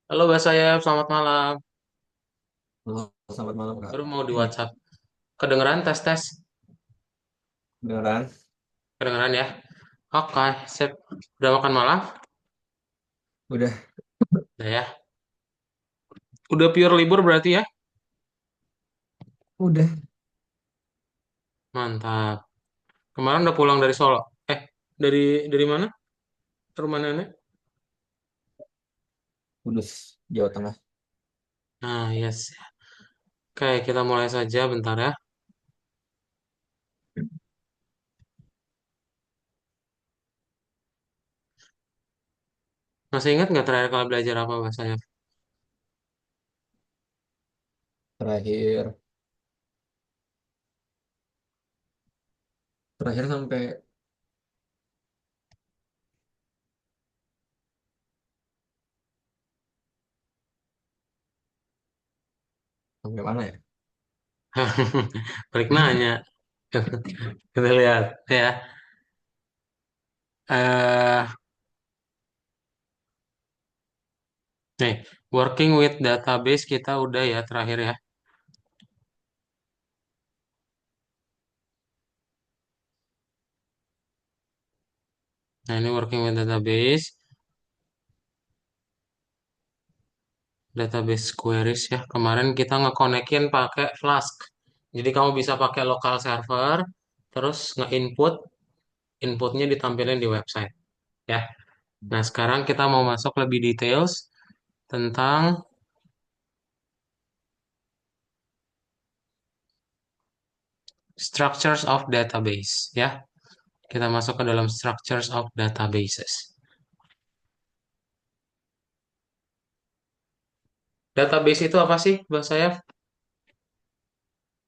Halo Mbak Sayap, selamat malam. Halo, selamat malam Kak. Baru mau di WhatsApp. Kedengeran tes-tes? Beneran? Kedengeran ya? Oke, sip. Udah makan malam? Udah, Udah ya. Udah pure libur berarti ya? udah. Mantap. Kemarin udah pulang dari Solo. Eh, dari mana? Ke rumah nenek? Kudus, Jawa Tengah. Nah, yes. Oke, kita mulai saja bentar ya. Masih ingat nggak terakhir kali belajar apa Mbak Sayap? Terakhir, terakhir sampai mana ya? Balik nanya. Kita lihat ya. Eh, nih, working with database kita udah ya terakhir ya. Nah, ini working with database. Database queries ya. Kemarin kita ngekonekin pakai Flask. Jadi kamu bisa pakai local server, terus nge-input, inputnya ditampilin di website ya. Nah, sekarang kita mau masuk lebih details tentang structures of database ya. Kita masuk ke dalam structures of databases. Database itu apa sih, Mbak saya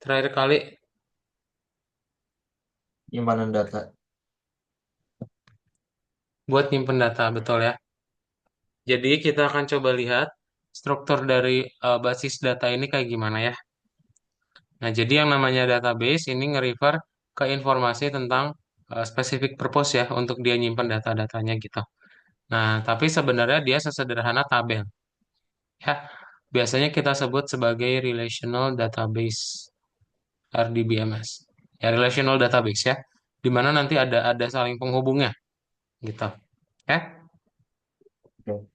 terakhir kali Penyimpanan data. buat nyimpen data, betul ya. Jadi kita akan coba lihat struktur dari basis data ini kayak gimana ya. Nah, jadi yang namanya database ini nge-refer ke informasi tentang specific purpose ya untuk dia nyimpen data-datanya gitu. Nah, tapi sebenarnya dia sesederhana tabel ya. Biasanya kita sebut sebagai relational database RDBMS. Ya, relational database ya. Di mana nanti ada saling penghubungnya gitu. Ya. Oke.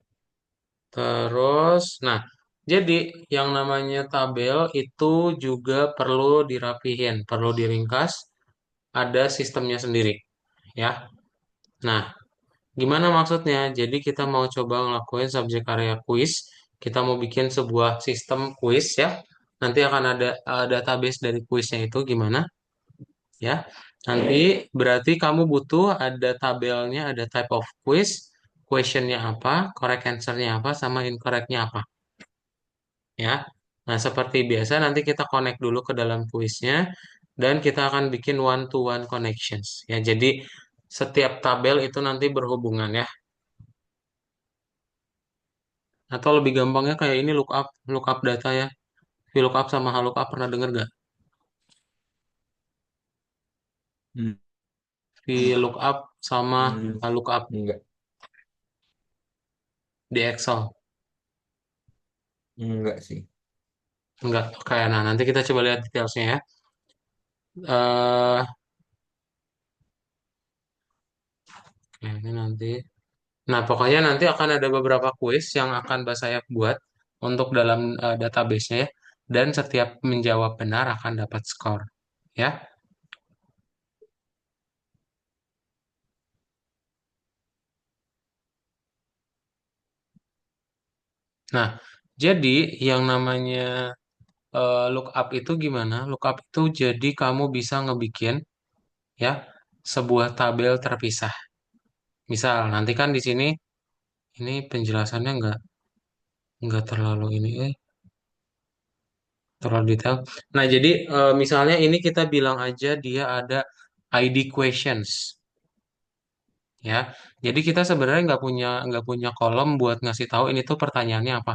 Terus, nah, jadi yang namanya tabel itu juga perlu dirapihin, perlu diringkas, ada sistemnya sendiri ya. Nah, gimana maksudnya? Jadi kita mau coba ngelakuin subjek area quiz. Kita mau bikin sebuah sistem quiz ya. Nanti akan ada database dari quiznya itu gimana ya. Nanti berarti kamu butuh ada tabelnya, ada type of quiz, questionnya apa, correct answernya apa, sama incorrectnya apa ya. Nah, seperti biasa nanti kita connect dulu ke dalam kuisnya dan kita akan bikin one to one connections ya. Jadi setiap tabel itu nanti berhubungan ya. Atau lebih gampangnya kayak ini lookup data ya. VLOOKUP sama HLOOKUP pernah denger gak? Hmm. VLOOKUP sama Hmm, HLOOKUP enggak, di Excel. enggak sih. Enggak, kayak nah nanti kita coba lihat detailsnya ya. eh ini nanti. Nah, pokoknya nanti akan ada beberapa quiz yang akan Mbak saya buat untuk dalam database-nya ya. Dan setiap menjawab benar akan dapat skor. Ya. Nah, jadi yang namanya lookup itu gimana? Lookup itu jadi kamu bisa ngebikin ya sebuah tabel terpisah. Misal, nanti kan di sini ini penjelasannya nggak terlalu ini, terlalu detail. Nah, jadi misalnya ini kita bilang aja dia ada ID questions. Ya, jadi kita sebenarnya nggak punya kolom buat ngasih tahu ini tuh pertanyaannya apa,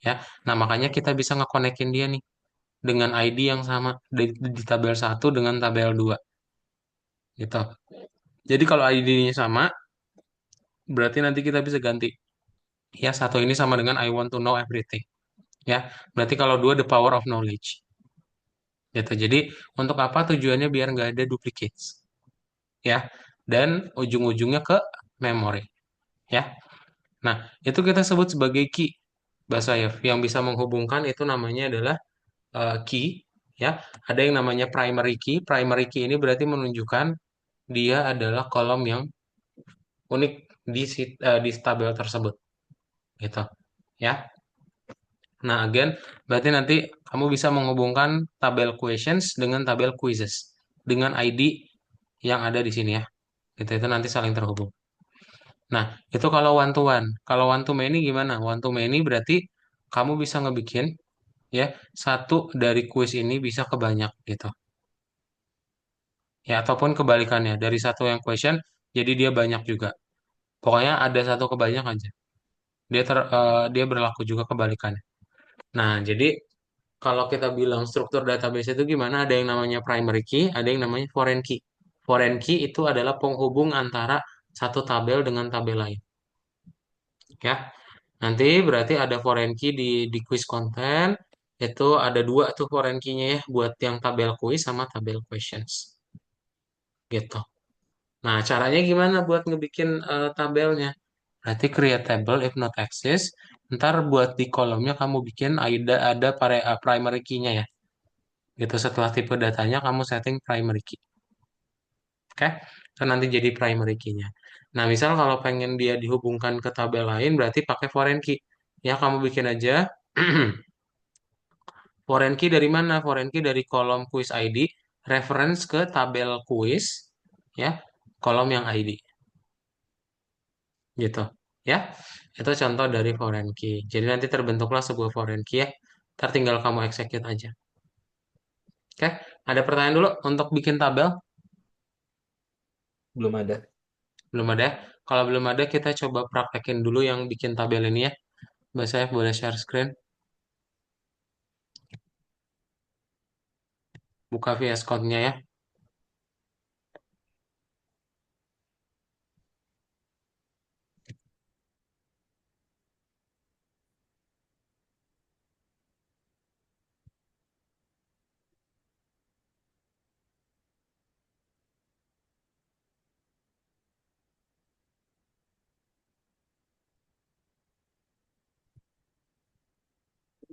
ya. Nah, makanya kita bisa ngekonekin dia nih dengan ID yang sama di tabel satu dengan tabel 2 gitu. Jadi kalau ID-nya sama, berarti nanti kita bisa ganti. Ya, satu ini sama dengan I want to know everything. Ya, berarti kalau dua the power of knowledge. Gitu. Jadi untuk apa tujuannya biar nggak ada duplicates. Ya, dan ujung-ujungnya ke memory. Ya, nah itu kita sebut sebagai key. Bahasa ya, yang bisa menghubungkan itu namanya adalah key. Ya, ada yang namanya primary key. Primary key ini berarti menunjukkan dia adalah kolom yang unik di tabel tersebut. Gitu. Ya. Nah, again, berarti nanti kamu bisa menghubungkan tabel questions dengan tabel quizzes dengan ID yang ada di sini ya. Itu nanti saling terhubung. Nah, itu kalau one to one. Kalau one to many gimana? One to many berarti kamu bisa ngebikin ya satu dari quiz ini bisa ke banyak gitu. Ya, ataupun kebalikannya dari satu yang question jadi dia banyak juga. Pokoknya ada satu kebanyak aja. Dia berlaku juga kebalikannya. Nah, jadi kalau kita bilang struktur database itu gimana? Ada yang namanya primary key, ada yang namanya foreign key. Foreign key itu adalah penghubung antara satu tabel dengan tabel lain. Ya, nanti berarti ada foreign key di quiz content. Itu ada dua tuh foreign key-nya ya, buat yang tabel quiz sama tabel questions. Gitu. Nah, caranya gimana buat ngebikin tabelnya? Berarti create table if not exist. Ntar buat di kolomnya kamu bikin ada primary key-nya ya. Gitu setelah tipe datanya kamu setting primary key. Oke? Kan nanti jadi primary key-nya. Nah, misal kalau pengen dia dihubungkan ke tabel lain berarti pakai foreign key. Ya, kamu bikin aja foreign key dari mana? Foreign key dari kolom quiz ID reference ke tabel quiz ya, kolom yang ID gitu. Ya. Itu contoh dari foreign key. Jadi nanti terbentuklah sebuah foreign key ya. Ntar tinggal kamu execute aja. Oke? Ada pertanyaan dulu untuk bikin tabel? Belum ada. Belum ada. Kalau belum ada, kita coba praktekin dulu yang bikin tabel ini ya. Mbak saya boleh share screen. Buka VS Code-nya ya.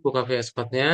Buka VS Code-nya.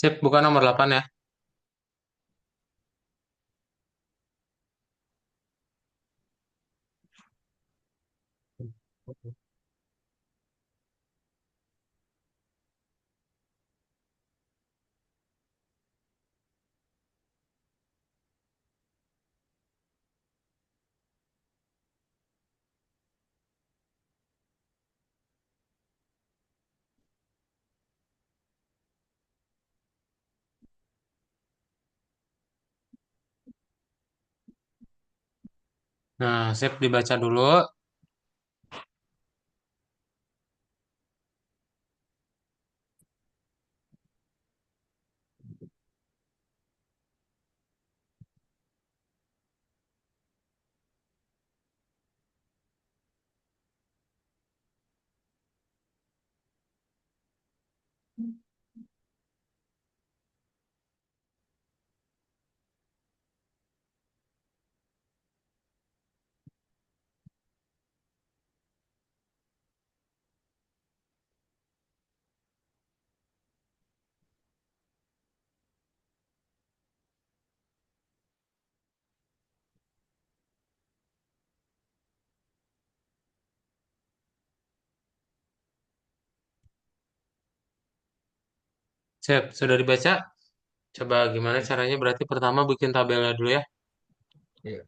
Sip, buka nomor 8 ya. Nah, sip dibaca dulu. Siap, sudah dibaca? Coba gimana caranya? Berarti pertama bikin tabelnya dulu ya. Iya.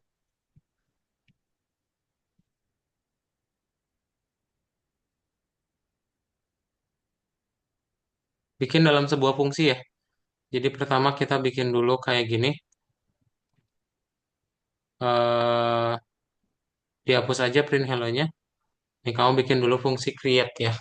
Bikin dalam sebuah fungsi ya. Jadi pertama kita bikin dulu kayak gini. eh Dihapus aja print hello-nya. Nih kamu bikin dulu fungsi create ya.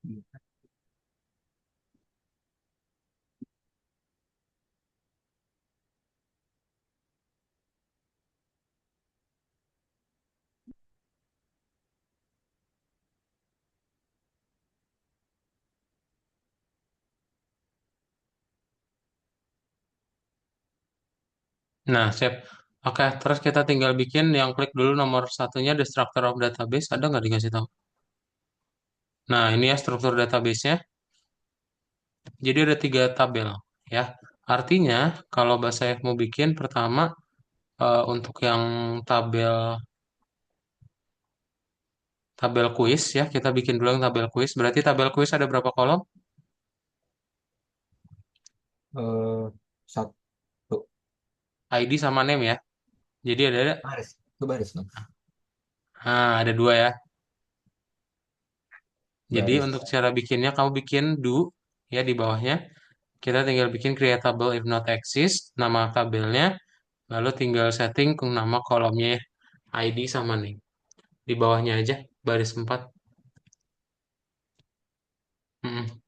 Hmm. Nah, sip. Oke, terus kita tinggal bikin yang klik dulu nomor satunya destructor of database. Ada nggak dikasih tahu? Nah, ini ya struktur database-nya. Jadi ada tiga tabel ya. Artinya kalau bahasa F mau bikin pertama untuk yang tabel tabel kuis ya, kita bikin dulu yang tabel kuis. Berarti tabel kuis ada berapa kolom? Eh, Satu ID sama name ya. Jadi ada baris. Itu baris dong. ada dua ya. Jadi untuk Baris. cara bikinnya kamu bikin do ya di bawahnya. Kita tinggal bikin creatable if not exist nama tabelnya, lalu tinggal setting ke nama kolomnya ya, ID sama name. Di bawahnya aja baris 4. Mm-mm.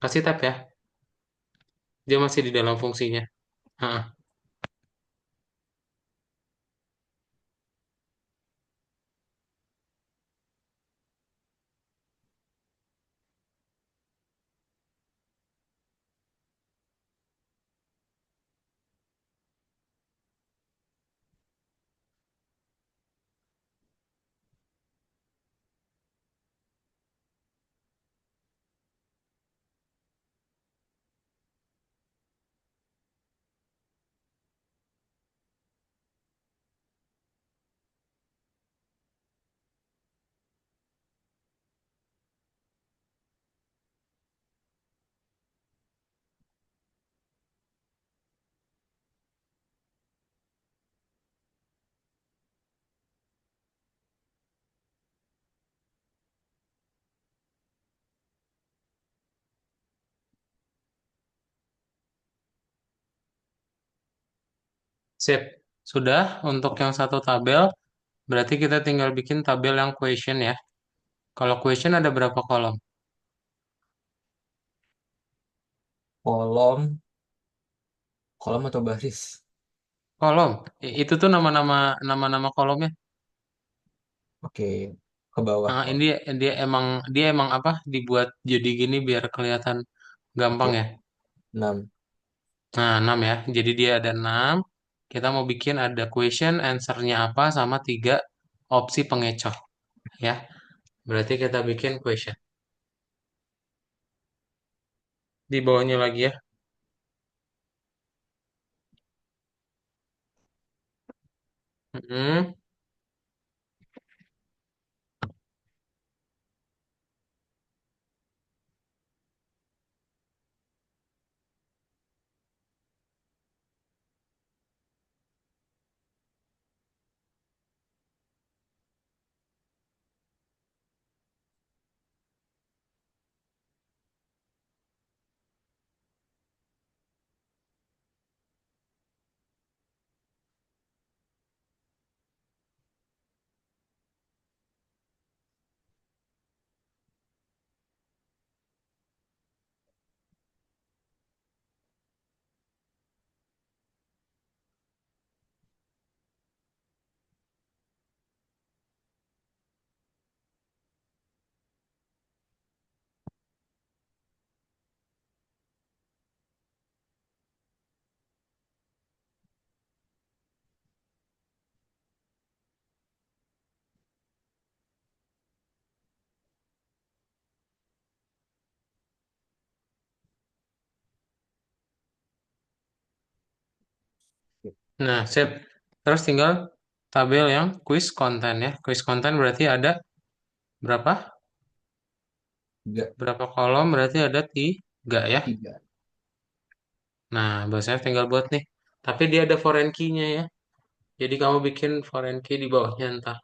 Kasih tab ya. Dia masih di dalam fungsinya. Heeh. Sip. Sudah untuk yang satu tabel, berarti kita tinggal bikin tabel yang question ya. Kalau question ada berapa kolom? Kolom. Kolom atau baris? Kolom. Itu tuh nama-nama kolomnya. Oke. Ke bawah. Ah, Oh, ini dia emang apa? Dibuat jadi gini biar kelihatan gampang oke. ya. 6. Nah, 6 ya. Jadi dia ada 6. Kita mau bikin ada question, answer-nya apa, sama 3 opsi pengecoh. Ya, berarti kita bikin question. Di bawahnya lagi ya. Mm-mm. Nah, sip. Terus tinggal tabel yang quiz konten ya. Quiz konten berarti ada berapa? Tiga. Berapa kolom? Berarti ada tiga ya. Tiga. Nah, bahasanya tinggal buat nih. Tapi dia ada foreign key-nya ya. Jadi kamu bikin foreign key di bawahnya ntar.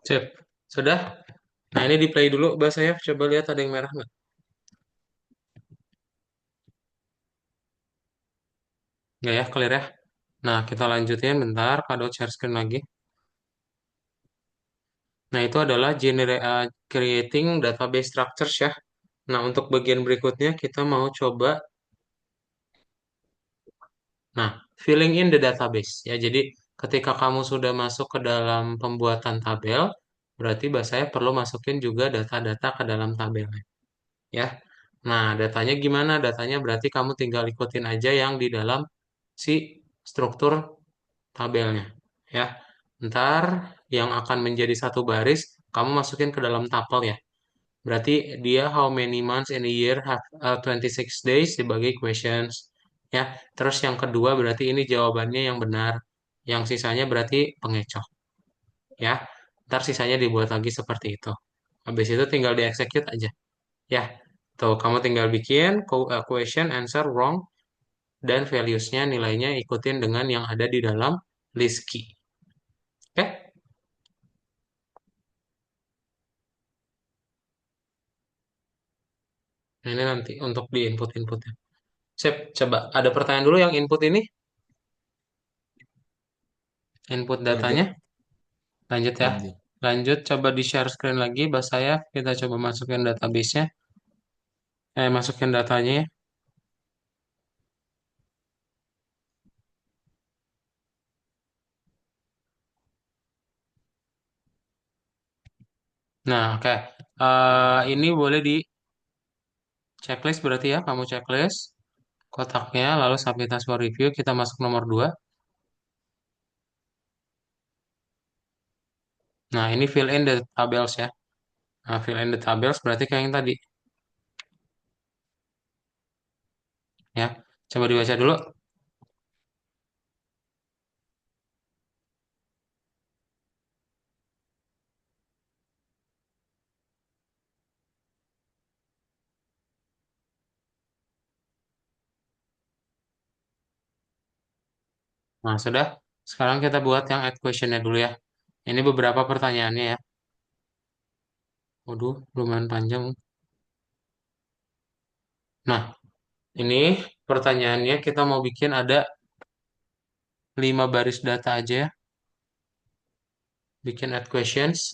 Sip. Sudah? Nah, ini di play dulu bahasanya. Coba lihat ada yang merah nggak? Nggak ya, clear ya. Nah, kita lanjutin bentar. Kado share screen lagi. Nah, itu adalah creating database structures ya. Nah, untuk bagian berikutnya kita mau coba, nah, filling in the database ya. Jadi, ketika kamu sudah masuk ke dalam pembuatan tabel, berarti saya perlu masukin juga data-data ke dalam tabelnya ya. Nah, datanya gimana? Datanya berarti kamu tinggal ikutin aja yang di dalam si struktur tabelnya ya. Ntar yang akan menjadi satu baris, kamu masukin ke dalam tabel ya. Berarti dia how many months in a year have 26 days sebagai questions ya. Terus yang kedua berarti ini jawabannya yang benar. Yang sisanya berarti pengecoh ya. Ntar sisanya dibuat lagi seperti itu. Habis itu tinggal di-execute aja ya. Tuh, kamu tinggal bikin question, answer, wrong, dan values-nya nilainya ikutin dengan yang ada di dalam list key. Oke? Nah, ini nanti untuk di input-inputnya. Sip, coba ada pertanyaan dulu yang input ini, input datanya. Lanjut. Lanjut ya. Lanjut. Lanjut, coba di share screen lagi, bahasa saya. Kita coba masukin database-nya. Masukin datanya ya. Nah, oke. Ini boleh di checklist berarti ya. Kamu checklist kotaknya, lalu submit as for review. Kita masuk nomor 2. Nah, ini fill in the tables ya. Nah, fill in the tables berarti kayak yang tadi. Ya, coba dibaca dulu. Nah, sudah. Sekarang kita buat yang add questionnya dulu ya. Ini beberapa pertanyaannya ya. Waduh, lumayan panjang. Nah, ini pertanyaannya kita mau bikin ada 5 baris data aja ya. Bikin add questions.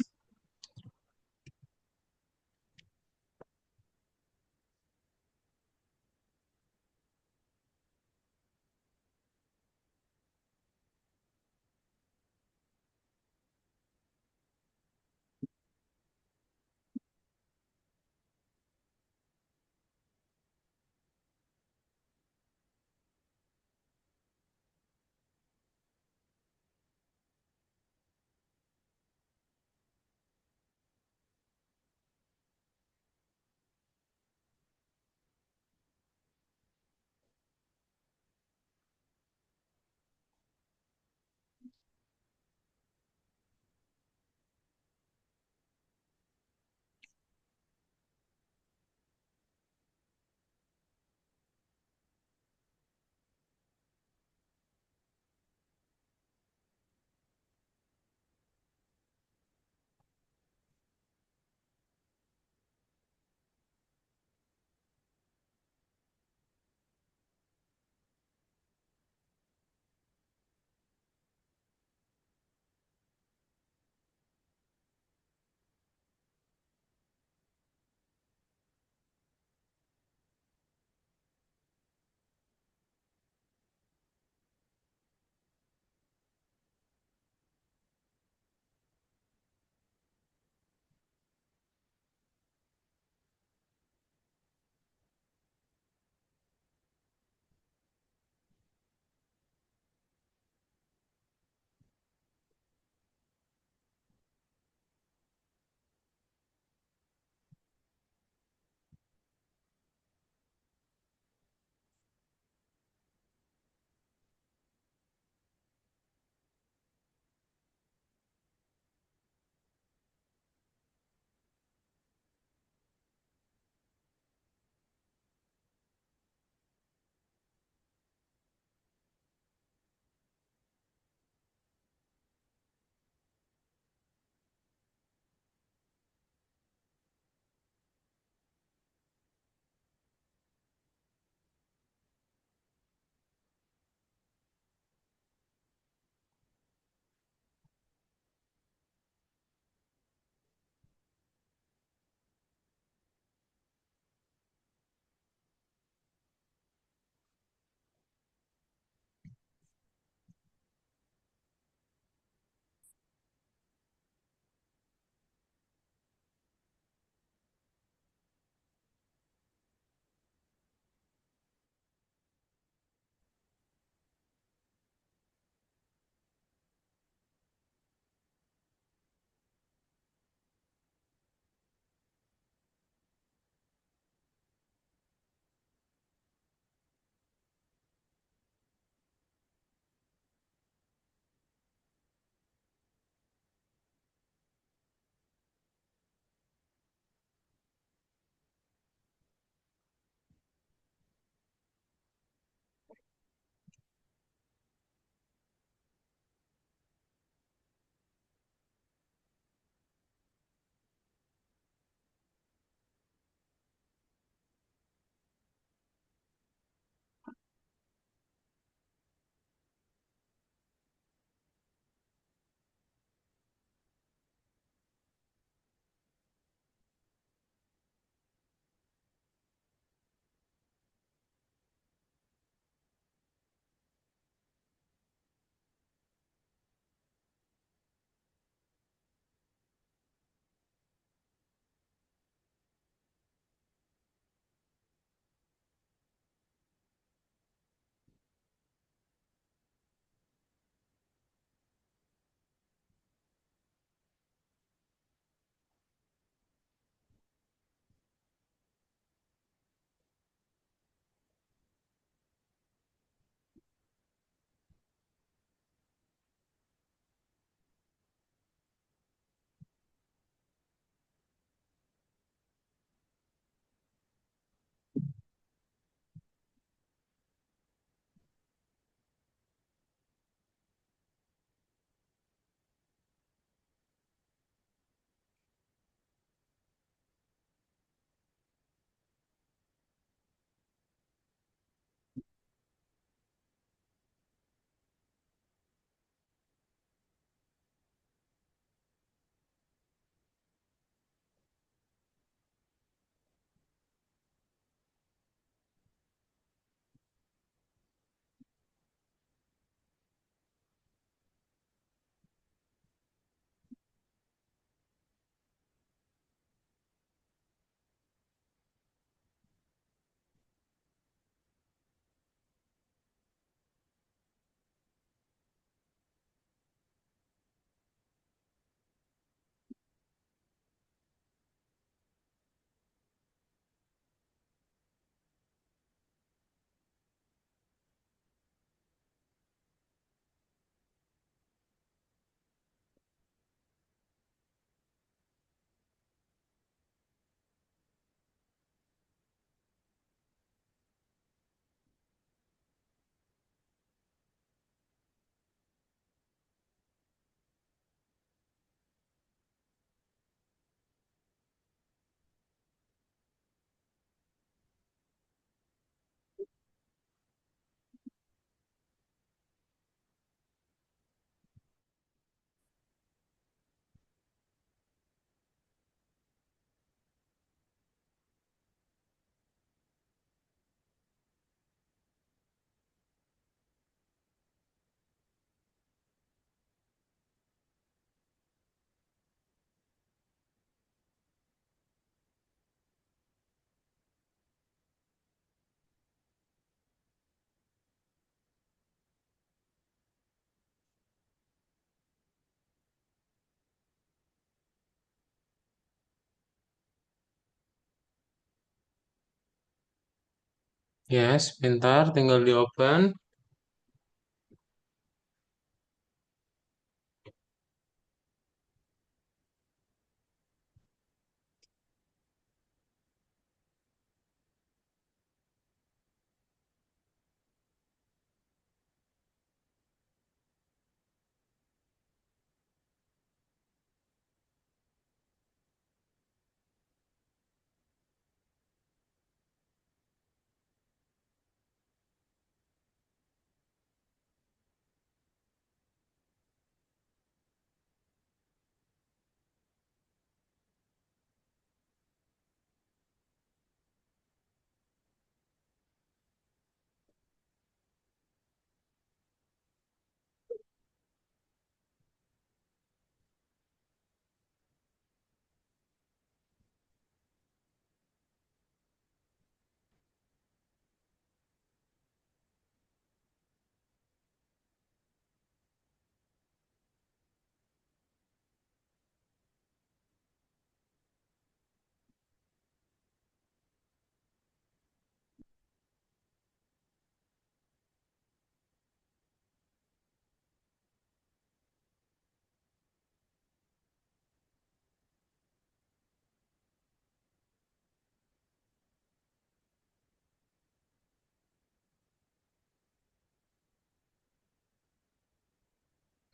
Yes, pintar. Tinggal di open.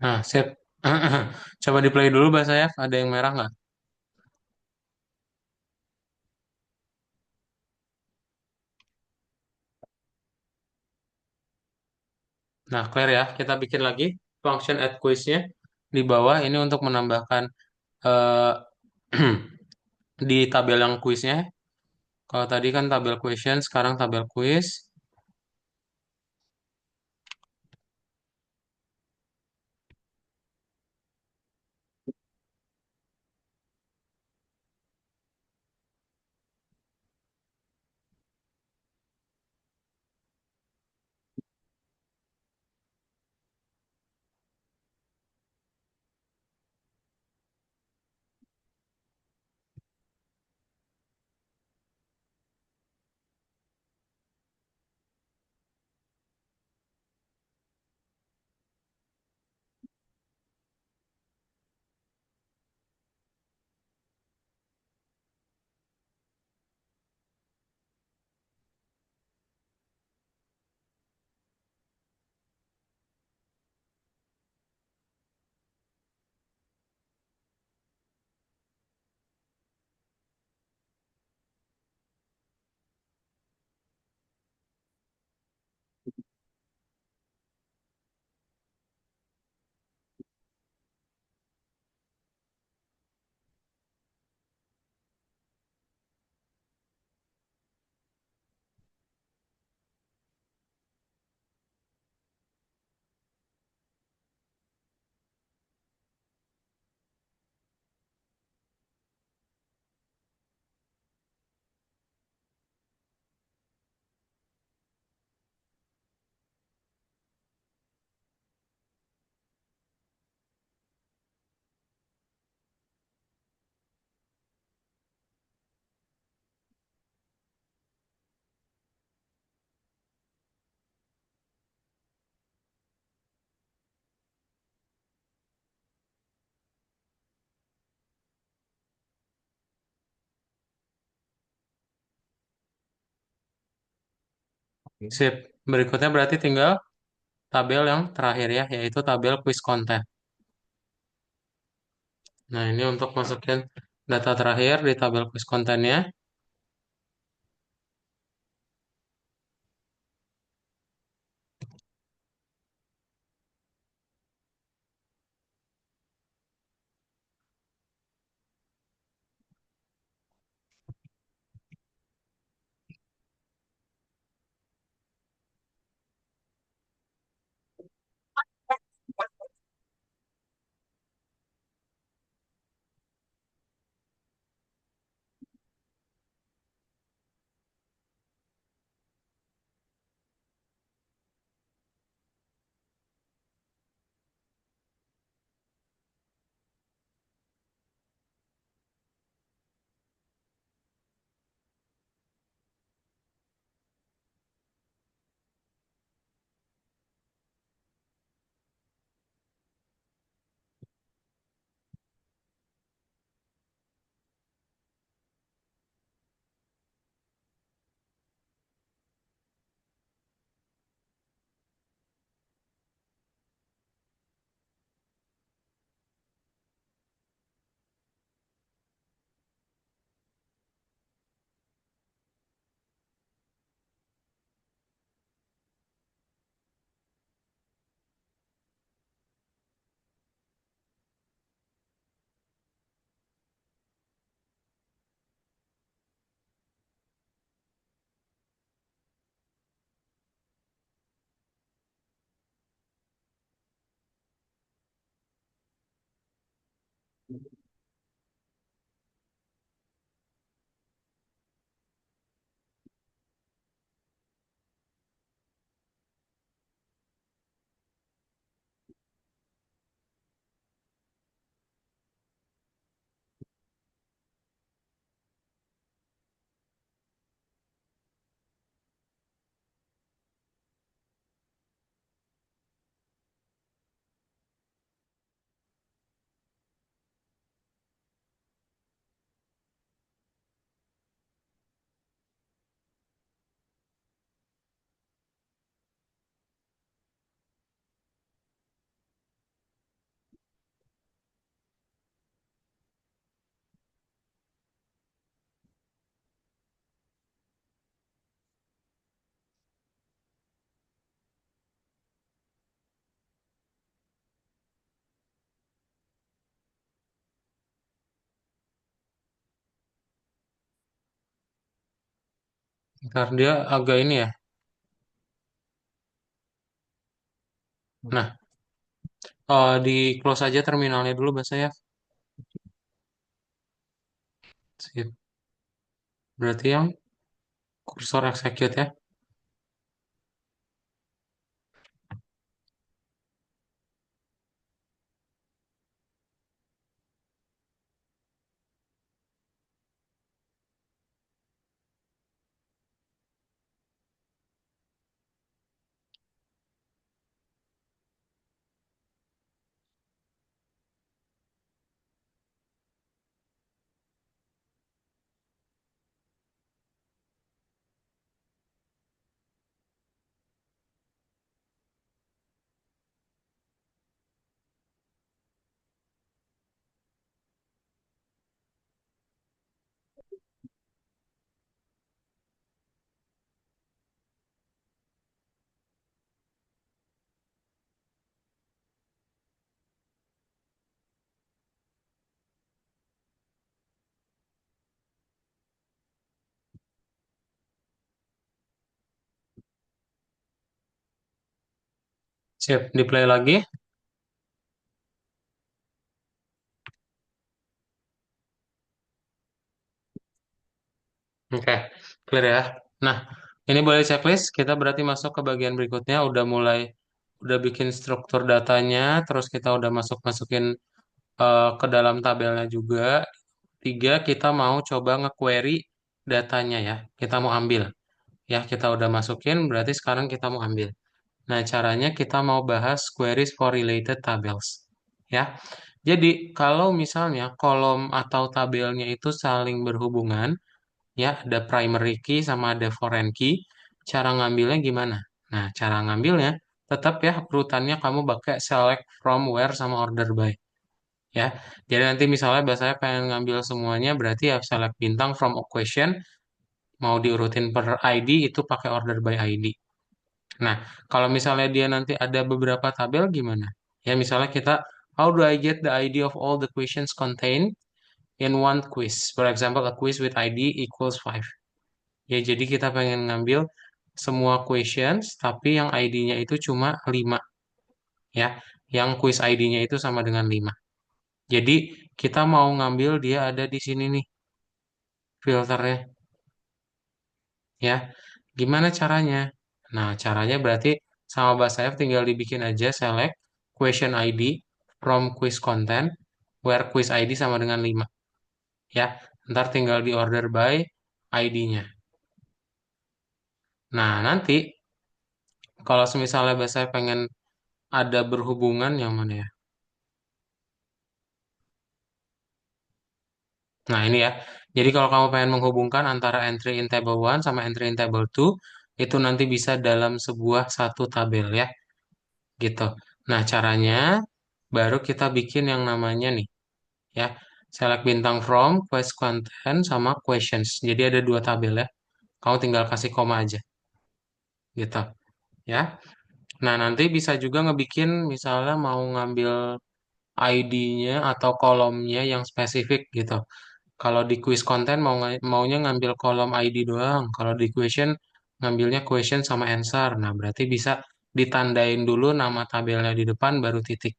Nah, sip. Coba di play dulu, Mbak Sayaf. Ada yang merah nggak? Nah, clear ya. Kita bikin lagi function add quiz-nya di bawah ini untuk menambahkan eh, di tabel yang kuisnya. Kalau tadi kan tabel question, sekarang tabel quiz. Oke. Sip. Berikutnya berarti tinggal tabel yang terakhir ya, yaitu tabel quiz content. Nah, ini untuk masukin data terakhir di tabel quiz kontennya. Ntar dia agak ini ya. Nah, di close aja terminalnya dulu bahasa ya. Sip. Berarti yang kursor execute ya. Sip, di play lagi. Oke, clear ya. Nah, ini boleh checklist. Kita berarti masuk ke bagian berikutnya. Udah bikin struktur datanya. Terus kita udah masukin ke dalam tabelnya juga. Tiga, kita mau coba nge-query datanya ya. Kita mau ambil. Ya, kita udah masukin, berarti sekarang kita mau ambil. Nah, caranya kita mau bahas queries for related tables. Ya, jadi kalau misalnya kolom atau tabelnya itu saling berhubungan, ya ada primary key sama ada foreign key, cara ngambilnya gimana? Nah, cara ngambilnya tetap ya urutannya kamu pakai select from where sama order by. Ya, jadi nanti misalnya bahasanya pengen ngambil semuanya, berarti ya select bintang from a question, mau diurutin per ID itu pakai order by ID. Nah, kalau misalnya dia nanti ada beberapa tabel gimana? Ya, misalnya kita, how do I get the ID of all the questions contained in one quiz? For example, a quiz with ID equals 5. Ya, jadi kita pengen ngambil semua questions, tapi yang ID-nya itu cuma 5. Ya, yang quiz ID-nya itu sama dengan 5. Jadi, kita mau ngambil dia ada di sini nih, filternya. Ya, gimana caranya? Nah, caranya berarti sama bahasa F tinggal dibikin aja select question ID from quiz content where quiz ID sama dengan 5. Ya, ntar tinggal di order by ID-nya. Nah, nanti kalau misalnya bahasa F pengen ada berhubungan yang mana ya? Nah, ini ya. Jadi kalau kamu pengen menghubungkan antara entry in table 1 sama entry in table 2, itu nanti bisa dalam sebuah satu tabel ya, gitu. Nah, caranya baru kita bikin yang namanya nih, ya. Select bintang from, quest content, sama questions. Jadi ada dua tabel ya. Kamu tinggal kasih koma aja, gitu. Ya. Nah, nanti bisa juga ngebikin misalnya mau ngambil ID-nya atau kolomnya yang spesifik gitu. Kalau di quiz content maunya ngambil kolom ID doang. Kalau di question ngambilnya question sama answer. Nah, berarti bisa ditandain dulu nama tabelnya di depan baru titik.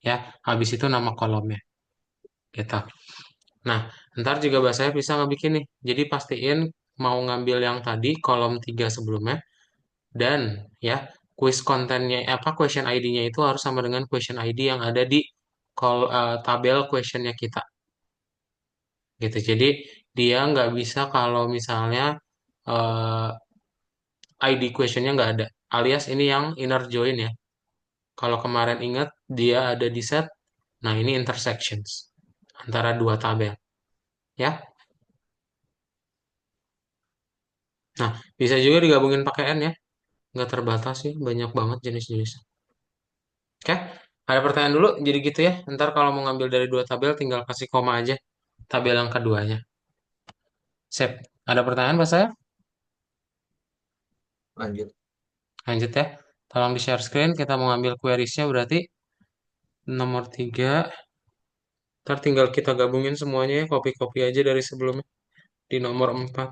Ya, habis itu nama kolomnya. gitu. Nah, ntar juga bahasanya bisa ngebikin nih. Jadi pastiin mau ngambil yang tadi kolom 3 sebelumnya dan ya quiz kontennya apa question ID-nya itu harus sama dengan question ID yang ada di tabel questionnya kita gitu. Jadi dia nggak bisa kalau misalnya eh, ID questionnya nggak ada. Alias ini yang inner join ya. Kalau kemarin ingat dia ada di set. Nah ini intersections antara dua tabel ya. Nah bisa juga digabungin pakai N ya. Nggak terbatas sih, banyak banget jenis-jenis. Oke, ada pertanyaan dulu, jadi gitu ya. Ntar kalau mau ngambil dari dua tabel, tinggal kasih koma aja. Tabel yang keduanya. Sip. Ada pertanyaan Pak saya? Lanjut. Lanjut ya. Tolong di-share screen, kita mau ngambil queries-nya berarti nomor 3. Ntar tinggal kita gabungin semuanya ya, copy-copy aja dari sebelumnya. Di nomor 4.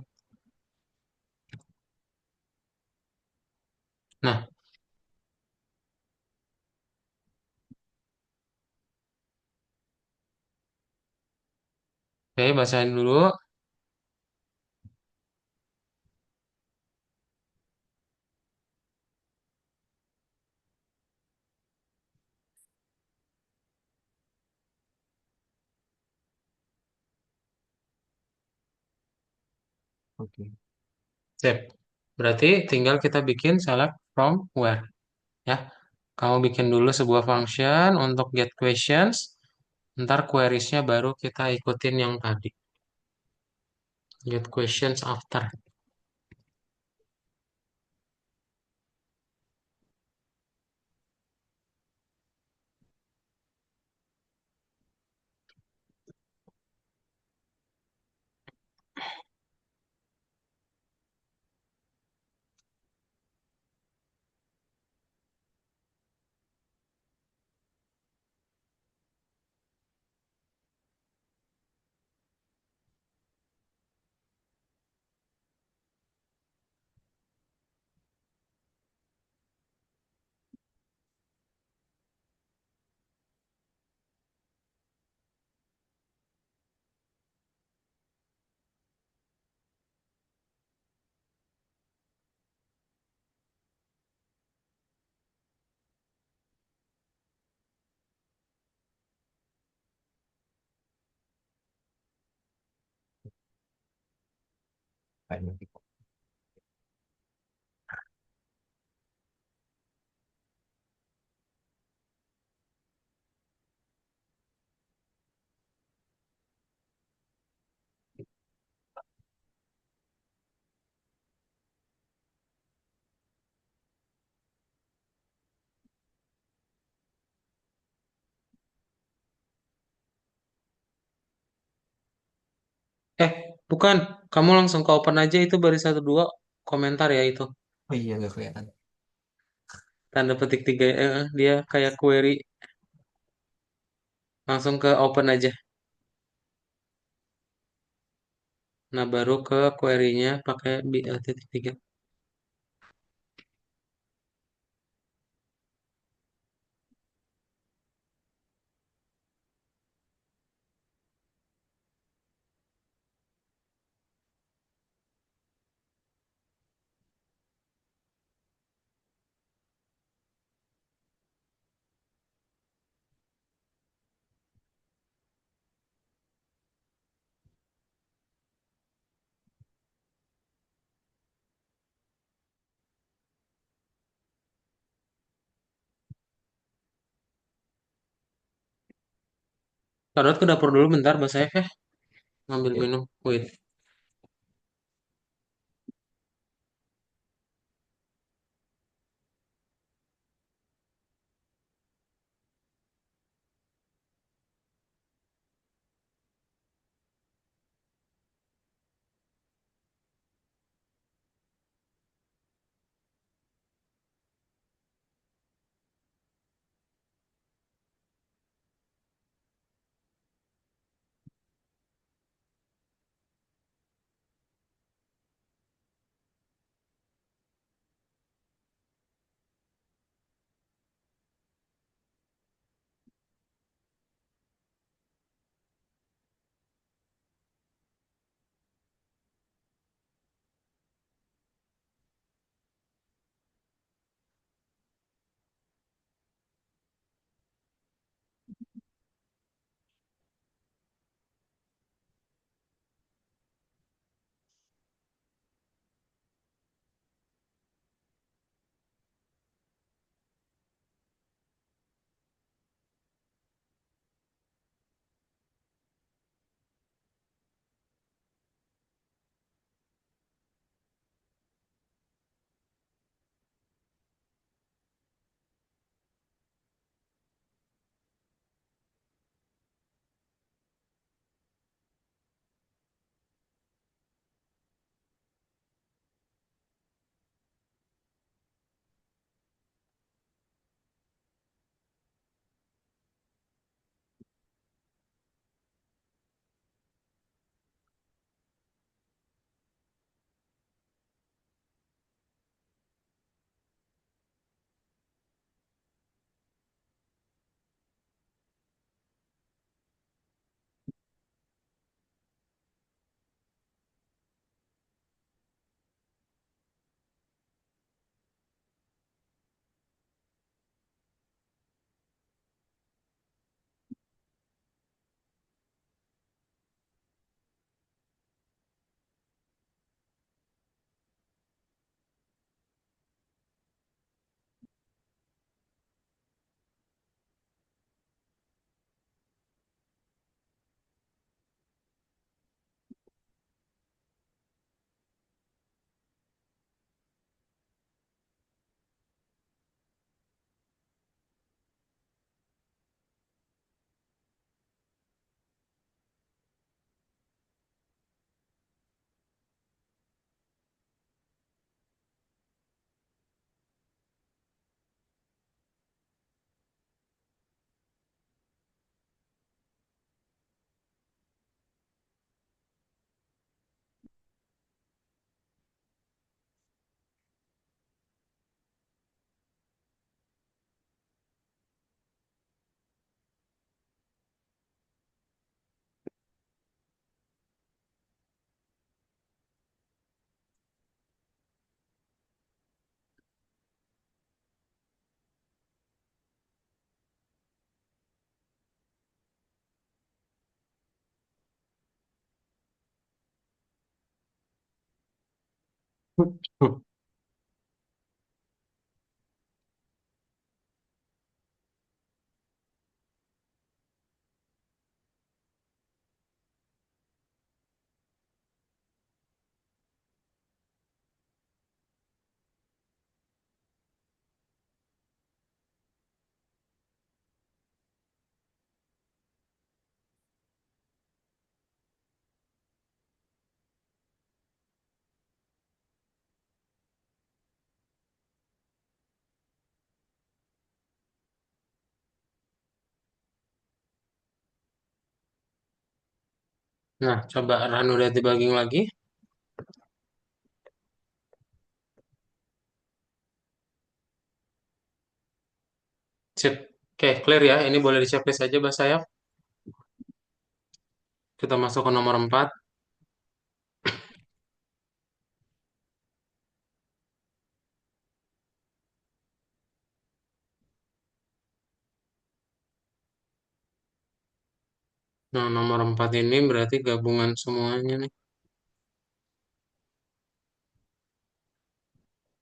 Nah, oke, bacain dulu. Oke. Sip. Berarti tinggal kita bikin select from where. Ya, kamu bikin dulu sebuah function untuk get questions. Ntar queriesnya baru kita ikutin yang tadi. Get questions after. Lanjut. Eh, bukan. Kamu langsung ke open aja itu baris satu dua komentar ya itu. Oh iya, nggak kelihatan. Tanda petik tiga dia kayak query langsung ke open aja. Nah, baru ke query-nya pakai titik tiga. Taruh ke dapur dulu bentar, Mas Saif ya. Ngambil Ya. minum. Wait. Nah, coba Ran udah dibagi lagi. Sip. Oke, clear ya. Ini boleh di checklist aja, Mbak Sayap. Kita masuk ke nomor 4. Nah, nomor 4 ini berarti gabungan semuanya nih.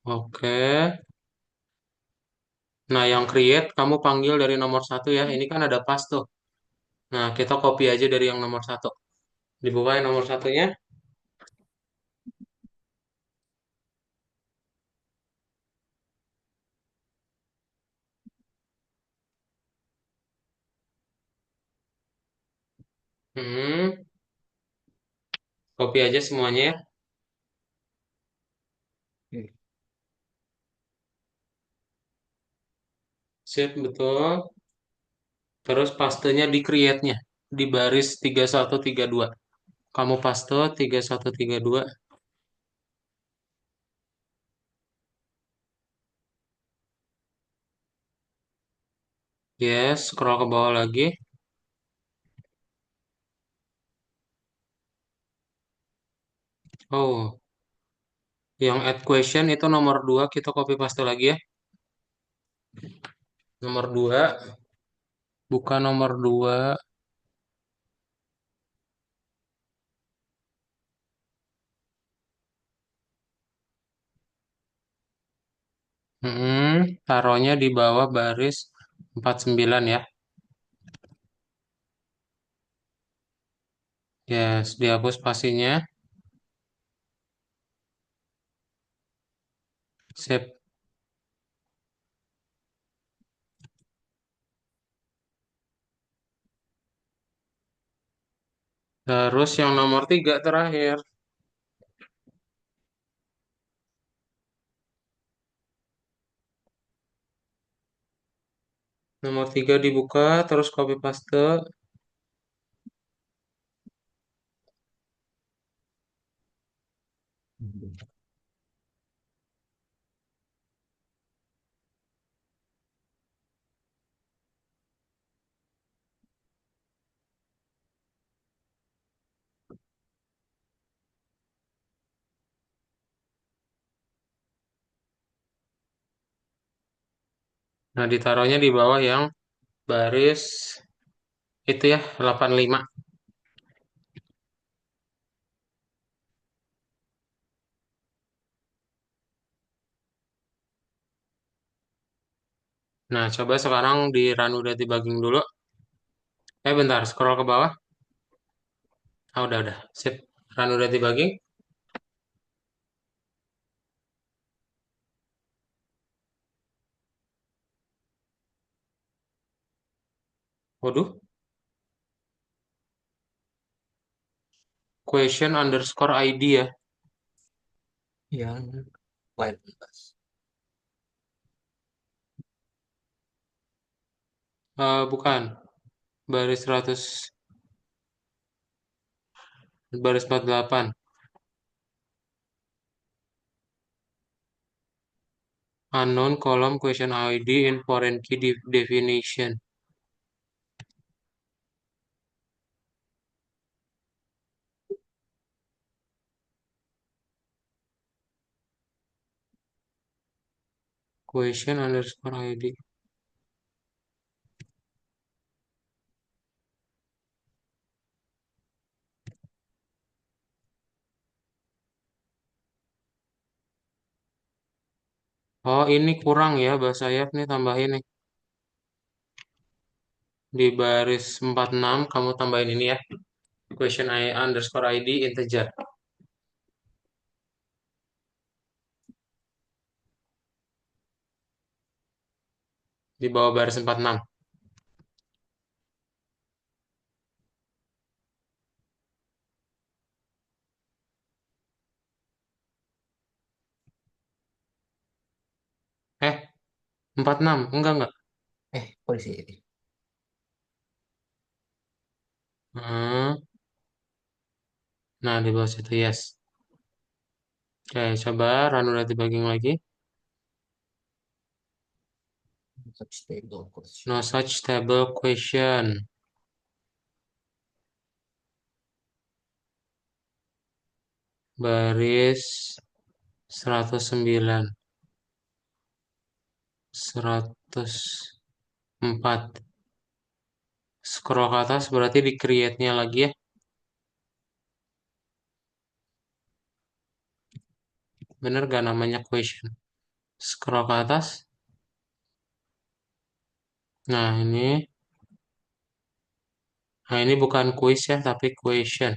Oke. Nah, yang create kamu panggil dari nomor 1 ya. Ini kan ada pas tuh. Nah, kita copy aja dari yang nomor 1. Dibuka yang nomor satunya. Hmm, copy aja semuanya ya. Oke. Sip, betul. Terus pastenya di create-nya. Di baris 3132. Kamu paste 3132. Yes, scroll ke bawah lagi. Oh, yang add question itu nomor 2 kita copy paste lagi ya. Nomor 2, buka nomor 2. Taruhnya di bawah baris 49 ya. Yes, dihapus spasinya. Sip. Terus yang nomor 3 terakhir. Nomor 3 dibuka, terus copy paste. Nah, ditaruhnya di bawah yang baris itu ya, 85. Nah, coba sekarang di run udah debugging dulu. Bentar, scroll ke bawah. Ah, udah. Sip. Run udah debugging. Waduh, question underscore ID ya. Yang line atas. Bukan. Baris 100, baris 48. Unknown column question ID in foreign key definition. Question underscore ID. Oh, ini kurang ya bahasa sayap nih tambahin nih. Di baris 46 kamu tambahin ini ya. Question I underscore ID integer. Di bawah baris 46. Eh, 46. Enggak, enggak. Kok di sini? Hmm. Nah, di bawah situ, yes. Oke, coba run udah debugging lagi. Such table question. No such table question. Baris 109. 104. Scroll ke atas berarti di create-nya lagi ya. Bener gak namanya question? Scroll ke atas. Nah, ini bukan quiz ya, tapi question.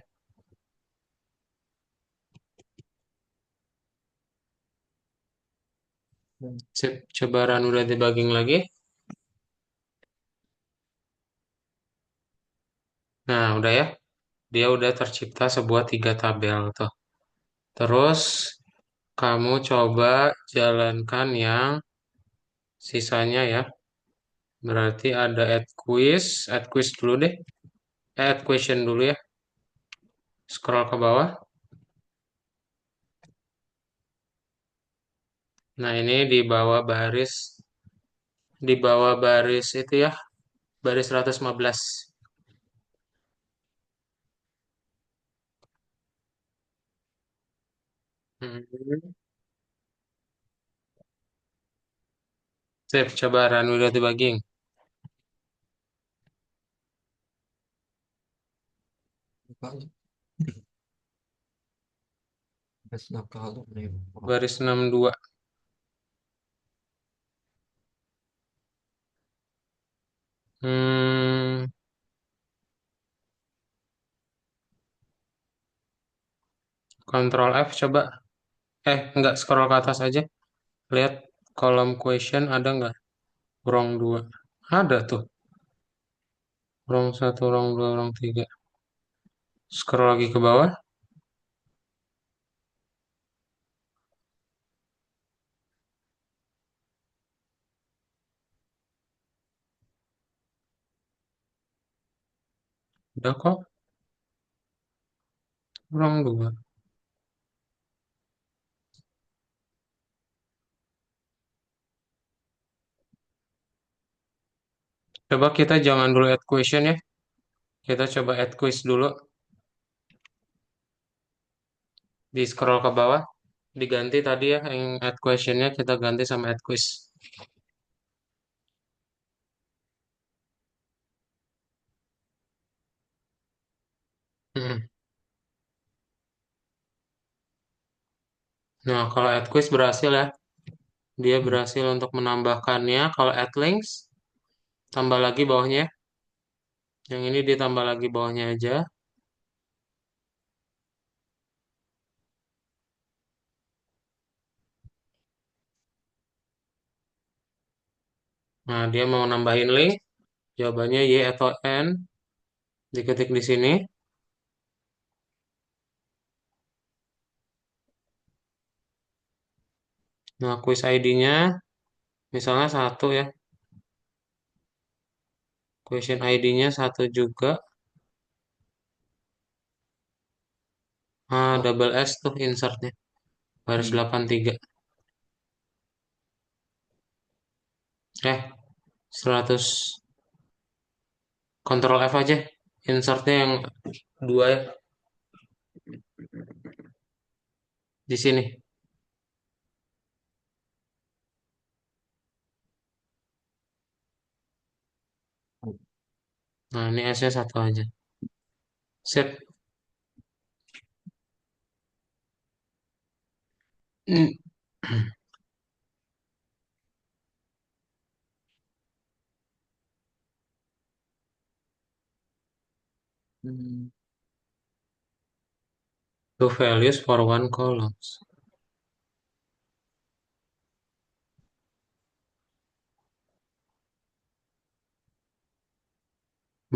Hmm. Sip, coba run udah debugging lagi. Nah, udah ya. Dia udah tercipta sebuah tiga tabel tuh. Terus kamu coba jalankan yang sisanya ya. Berarti ada add quiz dulu deh. Add question dulu ya. Scroll ke bawah. Nah, ini di bawah baris itu ya, baris 115. Hmm. Sip, coba run without debugging. Kalau nah kalau memang Baris 62. Hmm, Control F coba. Enggak, scroll ke atas aja. Lihat kolom question ada nggak? Wrong 2. Ada tuh. Wrong 1, wrong 2, wrong 3. Scroll lagi ke bawah. Udah kok. Wrong 2. Coba kita jangan dulu add question ya. Kita coba add quiz dulu. Di scroll ke bawah. Diganti tadi ya, yang add questionnya kita ganti sama add quiz. Hmm. Nah, kalau add quiz berhasil ya. Dia berhasil untuk menambahkannya. Kalau add links, tambah lagi bawahnya. Yang ini ditambah lagi bawahnya aja. Nah, dia mau nambahin link. Jawabannya Y atau N. Diketik di sini. Nah, quiz ID-nya misalnya satu ya. Question ID-nya satu juga. oh, Double S tuh insertnya. Baris hmm. 83. 100. Ctrl F aja. Insertnya yang dua ya. Di sini. Nah, ini S-nya satu aja. Sip. Hmm. Two values for one columns.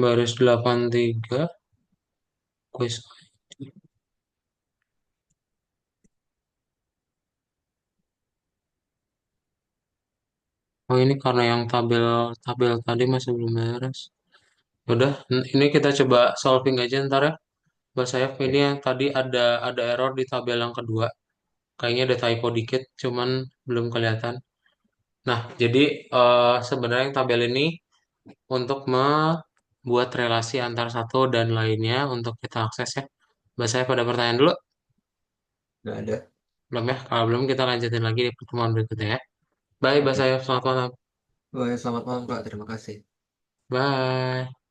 Baris 83 quiz. Oh ini karena yang tabel tabel tadi masih belum beres. Udah, ini kita coba solving aja ntar ya. Bahasa saya ini Oke. yang tadi ada error di tabel yang kedua. Kayaknya ada typo dikit, cuman belum kelihatan. Nah, jadi sebenarnya yang tabel ini untuk membuat relasi antar satu dan lainnya untuk kita akses ya. Bahasa saya pada pertanyaan dulu. Nggak ada. Belum ya? Kalau belum kita lanjutin lagi di pertemuan berikutnya ya. Bye, bahasa Oke. saya. Selamat malam. Oke, selamat malam Kak. Terima kasih. Bye.